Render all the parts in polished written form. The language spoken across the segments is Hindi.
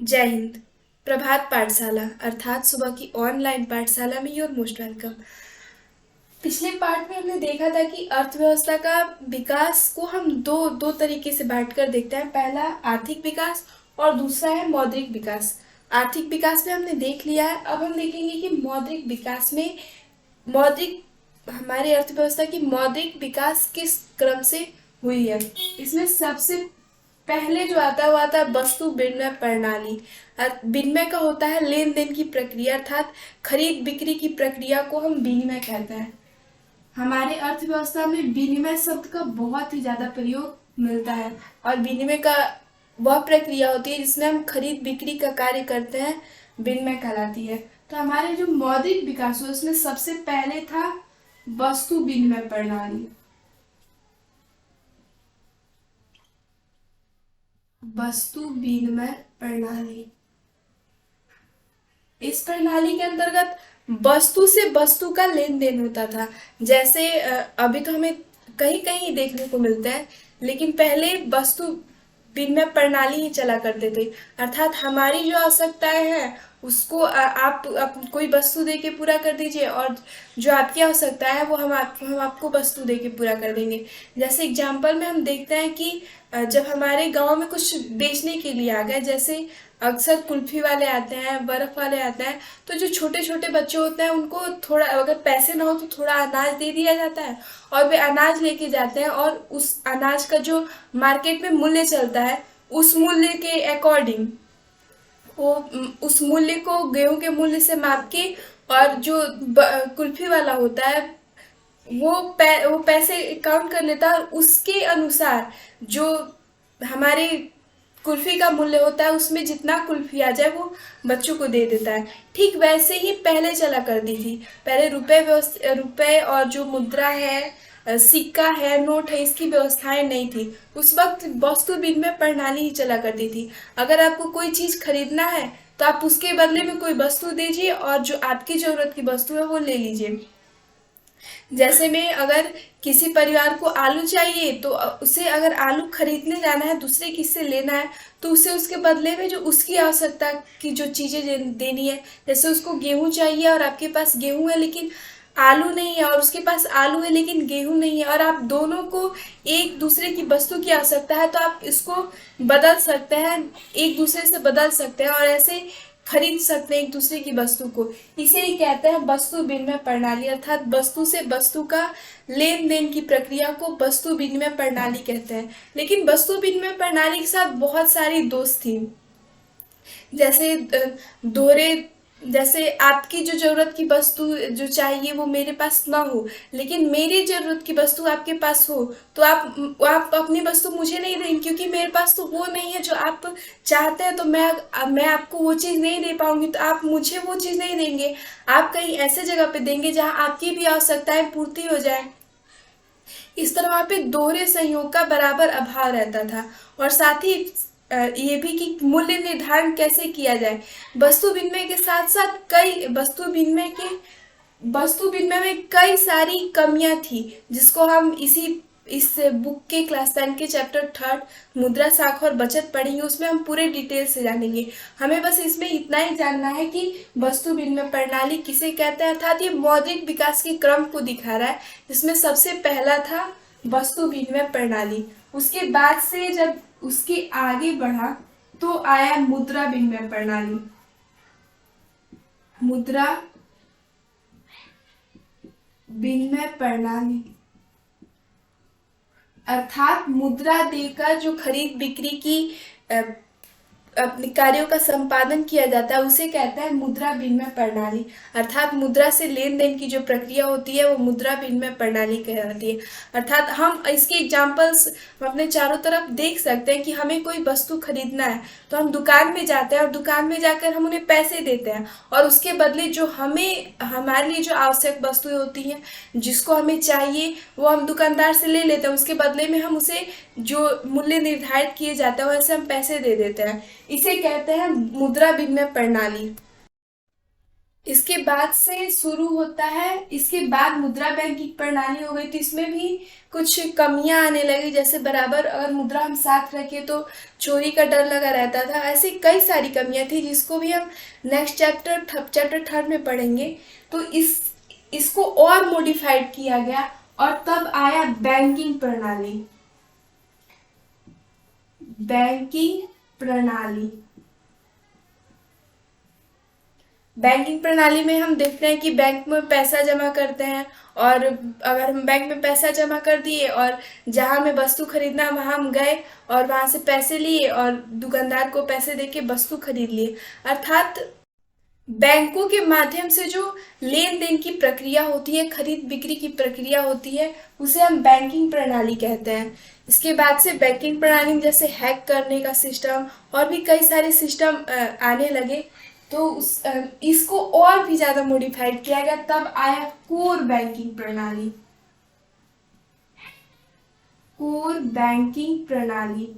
जय हिंद। प्रभात पाठशाला अर्थात सुबह की ऑनलाइन पाठशाला में योर मोस्ट वेलकम। पिछले पार्ट में हमने देखा था कि अर्थव्यवस्था का विकास को हम दो दो तरीके से बांटकर देखते हैं। पहला आर्थिक विकास और दूसरा है मौद्रिक विकास। आर्थिक विकास में हमने देख लिया है, अब हम देखेंगे कि मौद्रिक विकास में मौद्रिक हमारी अर्थव्यवस्था की मौद्रिक विकास किस क्रम से हुई है। इसमें सबसे पहले जो आता है वो आता है वस्तु विनिमय प्रणाली। विनिमय का होता है लेन देन की प्रक्रिया, अर्थात खरीद बिक्री की प्रक्रिया को हम विनिमय कहते हैं। हमारे अर्थव्यवस्था में विनिमय शब्द का बहुत ही ज्यादा प्रयोग मिलता है और विनिमय का वह प्रक्रिया होती है जिसमें हम खरीद बिक्री का कार्य करते हैं, विनिमय कहलाती है। तो हमारे जो मौद्रिक विकास हुआ उसमें सबसे पहले था वस्तु विनिमय प्रणाली। वस्तु विनिमय प्रणाली, इस प्रणाली के अंतर्गत वस्तु से वस्तु का लेन देन होता था। जैसे अभी तो हमें कहीं कहीं देखने को मिलता है, लेकिन पहले वस्तु विनिमय प्रणाली ही चला करते थे। अर्थात हमारी जो आवश्यकताएं हैं उसको आप कोई वस्तु दे के पूरा कर दीजिए और जो आपकी आवश्यकता है वो हम आपको वस्तु दे के पूरा कर देंगे। जैसे एग्जाम्पल में हम देखते हैं कि जब हमारे गांव में कुछ बेचने के लिए आ गए, जैसे अक्सर कुल्फी वाले आते हैं, बर्फ वाले आते हैं, तो जो छोटे छोटे बच्चे होते हैं उनको थोड़ा अगर पैसे ना हो तो थोड़ा अनाज दे दिया जाता है और वे अनाज लेके जाते हैं और उस अनाज का जो मार्केट में मूल्य चलता है उस मूल्य के अकॉर्डिंग वो उस मूल्य को गेहूं के मूल्य से माप के और जो कुल्फी वाला होता है वो पैसे काउंट कर लेता है और उसके अनुसार जो हमारे कुल्फी का मूल्य होता है उसमें जितना कुल्फी आ जाए वो बच्चों को दे देता है। ठीक वैसे ही पहले चला करती थी। पहले रुपए और जो मुद्रा है, सिक्का है, नोट है, इसकी व्यवस्थाएं नहीं थी। उस वक्त वस्तु विनिमय प्रणाली ही चला करती थी। अगर आपको कोई चीज खरीदना है तो आप उसके बदले में कोई वस्तु दीजिए और जो आपकी जरूरत की वस्तु है वो ले लीजिए। जैसे में अगर किसी परिवार को आलू चाहिए तो उसे अगर आलू खरीदने जाना है, दूसरे किसी से लेना है, तो उसे उसके बदले में जो उसकी आवश्यकता की जो चीजें देनी है। जैसे उसको गेहूं चाहिए और आपके पास गेहूं है लेकिन आलू नहीं है, और उसके पास आलू है लेकिन गेहूं नहीं है, और आप दोनों को एक दूसरे की वस्तु की आवश्यकता है तो आप इसको बदल सकते हैं, एक दूसरे से बदल सकते हैं और ऐसे खरीद सकते हैं एक दूसरे की वस्तु को। इसे ही कहते हैं वस्तु विनिमय प्रणाली, अर्थात वस्तु से वस्तु का लेन देन की प्रक्रिया को वस्तु विनिमय प्रणाली कहते हैं। लेकिन वस्तु विनिमय प्रणाली के साथ बहुत सारी दोष थी। जैसे दोहरे जैसे आपकी जो जरूरत की वस्तु जो चाहिए वो मेरे पास ना हो, लेकिन मेरी जरूरत की वस्तु आपके पास हो, तो आप अपनी वस्तु मुझे नहीं देंगे क्योंकि मेरे पास तो वो नहीं है जो आप चाहते हैं। तो मैं आपको वो चीज़ नहीं दे पाऊंगी तो आप मुझे वो चीज़ नहीं देंगे। आप कहीं ऐसे जगह पे देंगे जहाँ आपकी भी आवश्यकताएं पूर्ति हो जाए। इस तरह वहाँ पे दोहरे संयोग का बराबर अभाव रहता था। और साथ ही ये भी कि मूल्य निर्धारण कैसे किया जाए। वस्तु विनिमय के साथ साथ कई वस्तु विनिमय में कई सारी कमियां थी जिसको हम इस बुक के क्लास 10 के चैप्टर 3 मुद्रा साख और बचत पढ़ेंगे, उसमें हम पूरे डिटेल से जानेंगे। हमें बस इसमें इतना ही जानना है कि वस्तु विनिमय प्रणाली किसे कहते हैं, अर्थात ये मौद्रिक विकास के क्रम को दिखा रहा है जिसमें सबसे पहला था वस्तु विनिमय प्रणाली। उसके बाद से जब उसके आगे बढ़ा तो आया मुद्रा विनिमय प्रणाली। मुद्रा विनिमय प्रणाली अर्थात मुद्रा देकर जो खरीद बिक्री की अ, अपने कार्यों का संपादन किया जाता है उसे कहते हैं मुद्रा विनिमय प्रणाली। अर्थात मुद्रा से लेन देन की जो प्रक्रिया होती है वो मुद्रा विनिमय प्रणाली कहलाती है। अर्थात हम इसके एग्जाम्पल्स अपने चारों तरफ देख सकते हैं कि हमें कोई वस्तु खरीदना है तो हम दुकान में जाते हैं और दुकान में जाकर हम उन्हें पैसे देते हैं और उसके बदले जो हमें हमारे लिए जो आवश्यक वस्तुएं होती हैं जिसको हमें चाहिए वो हम दुकानदार से ले लेते हैं। उसके बदले में हम उसे जो मूल्य निर्धारित किए जाते हैं वैसे हम पैसे दे देते हैं। इसे कहते हैं मुद्रा विनिमय प्रणाली। इसके बाद से शुरू होता है, इसके बाद मुद्रा बैंक की प्रणाली हो गई, तो इसमें भी कुछ कमियां आने लगी। जैसे बराबर अगर मुद्रा हम साथ रखे तो चोरी का डर लगा रहता था। ऐसी कई सारी कमियां थी जिसको भी हम नेक्स्ट चैप्टर थर्ड में पढ़ेंगे। तो इसको और मॉडिफाइड किया गया और तब आया बैंकिंग प्रणाली। बैंकिंग प्रणाली बैंकिंग प्रणाली में हम देखते हैं कि बैंक में पैसा जमा करते हैं, और अगर हम बैंक में पैसा जमा कर दिए और जहां हमें वस्तु खरीदना है वहां हम गए और वहां से पैसे लिए और दुकानदार को पैसे देके वस्तु खरीद लिए। अर्थात बैंकों के माध्यम से जो लेन देन की प्रक्रिया होती है, खरीद बिक्री की प्रक्रिया होती है, उसे हम बैंकिंग प्रणाली कहते हैं। इसके बाद से बैंकिंग प्रणाली में जैसे हैक करने का सिस्टम और भी कई सारे सिस्टम आने लगे। तो इसको और भी ज्यादा मॉडिफाइड किया गया, तब आया कोर बैंकिंग प्रणाली। कोर बैंकिंग प्रणाली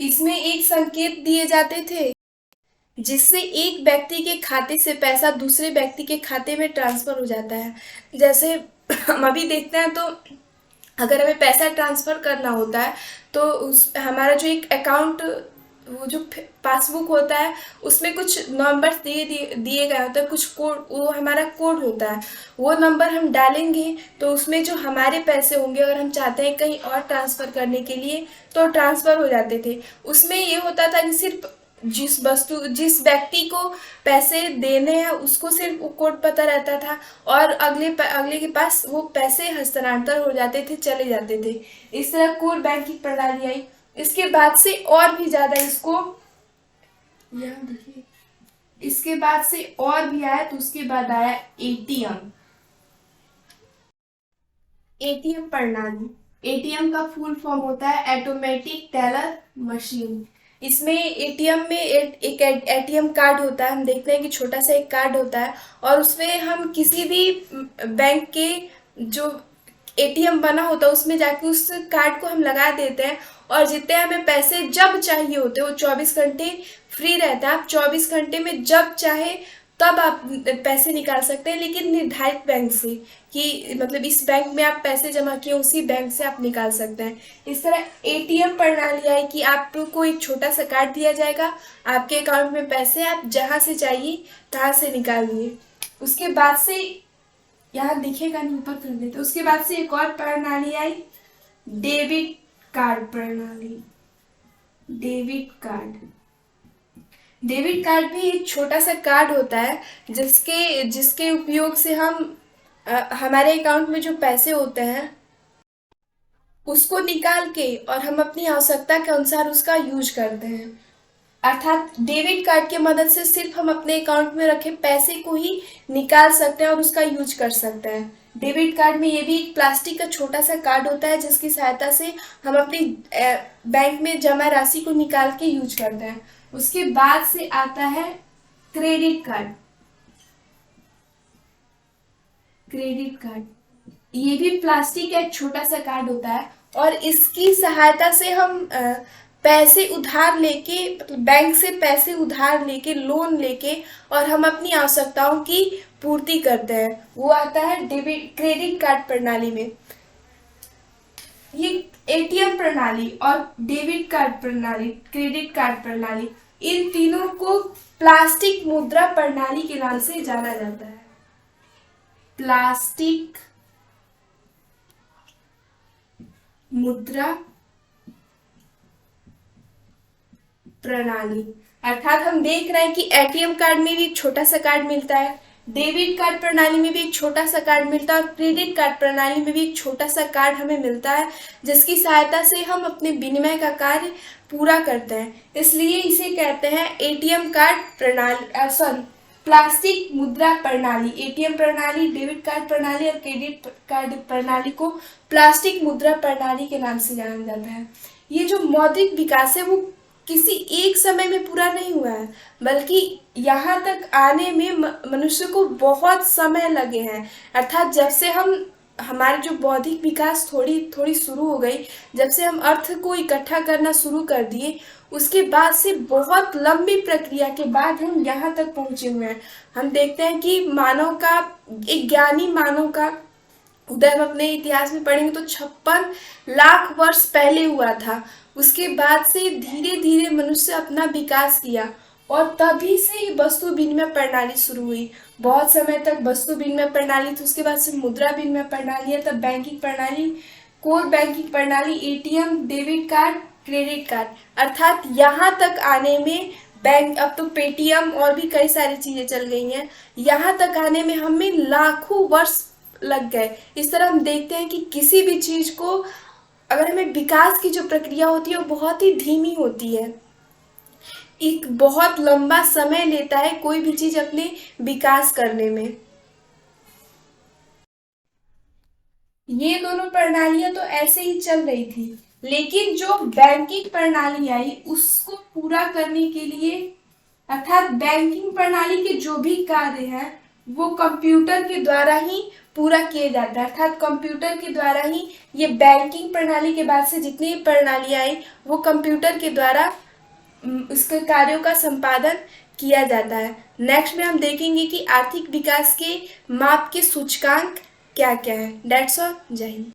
इसमें एक संकेत दिए जाते थे जिससे एक व्यक्ति के खाते से पैसा दूसरे व्यक्ति के खाते में ट्रांसफर हो जाता है। जैसे हम अभी देखते हैं, तो अगर हमें पैसा ट्रांसफर करना होता है तो उस हमारा जो एक अकाउंट, वो जो पासबुक होता है उसमें कुछ नंबर दिए गए होते हैं, कुछ कोड, वो हमारा कोड होता है। वो नंबर हम डालेंगे तो उसमें जो हमारे पैसे होंगे, अगर हम चाहते हैं कहीं और ट्रांसफर करने के लिए तो ट्रांसफर हो जाते थे। उसमें ये होता था कि सिर्फ जिस व्यक्ति को पैसे देने हैं उसको सिर्फ वो कोड पता रहता था, और अगले के पास वो पैसे हस्तांतर हो जाते थे, चले जाते थे। इस तरह कोर बैंकिंग प्रणाली आई। इसके बाद से और भी ज्यादा इसको, यहाँ देखिए, इसके बाद से और भी आया, तो उसके बाद आया एटीएम। एटीएम प्रणाली, एटीएम का फुल फॉर्म होता है ऑटोमेटिक टेलर मशीन। इसमें एटीएम में एक एटीएम कार्ड होता है, हम देखते हैं कि छोटा सा एक कार्ड होता है, और उसमें हम किसी भी बैंक के जो एटीएम बना होता है उसमें जाके उस कार्ड को हम लगा देते हैं, और जितने हमें पैसे जब चाहिए होते हैं, वो 24 घंटे फ्री रहता है। आप 24 घंटे में जब चाहे तब आप पैसे निकाल सकते हैं, लेकिन निर्धारित बैंक से, कि मतलब इस बैंक में आप पैसे जमा किए उसी बैंक से आप निकाल सकते हैं। इस तरह एटीएम प्रणाली आई कि आपको एक छोटा सा कार्ड दिया जाएगा, आपके अकाउंट में पैसे आप जहां से चाहिए तहां से निकालिए। उसके बाद से यहाँ दिखेगा नहीं, ऊपर कर देते। उसके बाद से एक और प्रणाली आई, डेबिट कार्ड प्रणाली। डेबिट कार्ड डेबिट कार्ड भी एक छोटा सा कार्ड होता है जिसके जिसके उपयोग से हम हमारे अकाउंट में जो पैसे होते हैं उसको निकाल के और हम अपनी आवश्यकता के अनुसार उसका यूज करते हैं। अर्थात डेबिट कार्ड की मदद से सिर्फ हम अपने अकाउंट में रखे पैसे को ही निकाल सकते हैं और उसका यूज कर सकते हैं। डेबिट कार्ड में ये भी एक प्लास्टिक का छोटा सा कार्ड होता है जिसकी सहायता से हम अपनी बैंक में जमा राशि को निकाल के यूज करते हैं। उसके बाद से आता है क्रेडिट कार्ड। क्रेडिट कार्ड ये भी प्लास्टिक का एक छोटा सा कार्ड होता है, और इसकी सहायता से हम पैसे उधार लेके, मतलब बैंक से पैसे उधार लेके, लोन लेके, और हम अपनी आवश्यकताओं की पूर्ति करते हैं। वो आता है डेबिट क्रेडिट कार्ड प्रणाली में। ये एटीएम प्रणाली और डेबिट कार्ड प्रणाली, क्रेडिट कार्ड प्रणाली, इन तीनों को प्लास्टिक मुद्रा प्रणाली के नाम से जाना जाता है। प्लास्टिक मुद्रा प्रणाली। अर्थात हम देख रहे हैं कि एटीएम कार्ड में भी एक छोटा सा कार्ड मिलता है, डेबिट कार्ड प्रणाली में भी एक छोटा सा कार्ड मिलता है, और क्रेडिट कार्ड प्रणाली में भी एक छोटा सा कार्ड हमें मिलता है जिसकी सहायता से हम अपने विनिमय का कार्य पूरा करते हैं। इसलिए इसे कहते हैं एटीएम कार्ड प्रणाली, सॉरी, प्लास्टिक मुद्रा प्रणाली। एटीएम प्रणाली, डेबिट कार्ड प्रणाली और क्रेडिट कार्ड प्रणाली को प्लास्टिक मुद्रा प्रणाली के नाम से जाना जाता है। ये जो मौद्रिक विकास है वो किसी एक समय में पूरा नहीं हुआ है, बल्कि यहाँ तक आने में मनुष्य को बहुत समय लगे हैं। अर्थात जब से हम हमारे जो बौद्धिक विकास थोड़ी थोड़ी शुरू हो गई, जब से हम अर्थ को इकट्ठा करना शुरू कर दिए, उसके बाद से बहुत लंबी प्रक्रिया के बाद हम यहाँ तक पहुँचे हुए हैं। हम देखते हैं कि मानव का, एक ज्ञानी मानव का उदय हम अपने इतिहास में पढ़ेंगे तो 56 लाख वर्ष पहले हुआ था। उसके बाद से धीरे धीरे मनुष्य अपना विकास किया और तभी से ये वस्तु विनिमय प्रणाली शुरू हुई। बहुत समय तक वस्तु विनिमय प्रणाली थी, उसके बाद से मुद्रा विनिमय प्रणाली है, तब बैंकिंग प्रणाली, कोर बैंकिंग प्रणाली, ATM, debit card, credit card, अर्थात यहाँ तक आने में बैंक, अब तो पेटीएम और भी कई सारी चीजें चल गई हैं, यहाँ तक आने में हमें लाखों वर्ष लग गए। इस तरह हम देखते हैं कि किसी भी चीज को, अगर हमें विकास की जो प्रक्रिया होती है वो बहुत ही धीमी होती है, एक बहुत लंबा समय लेता है कोई भी चीज अपने विकास करने में। ये दोनों प्रणालियां तो ऐसे ही चल रही थी, लेकिन जो बैंकिंग प्रणाली आई उसको पूरा करने के लिए, अर्थात बैंकिंग प्रणाली के जो भी कार्य हैं वो कंप्यूटर के द्वारा ही पूरा किए जाते हैं। अर्थात कंप्यूटर के द्वारा ही ये बैंकिंग प्रणाली के बाद से जितनी प्रणालियां आई वो कंप्यूटर के द्वारा उसके कार्यों का संपादन किया जाता है। नेक्स्ट में हम देखेंगे कि आर्थिक विकास के माप के सूचकांक क्या क्या है। That's all. जय हिंद।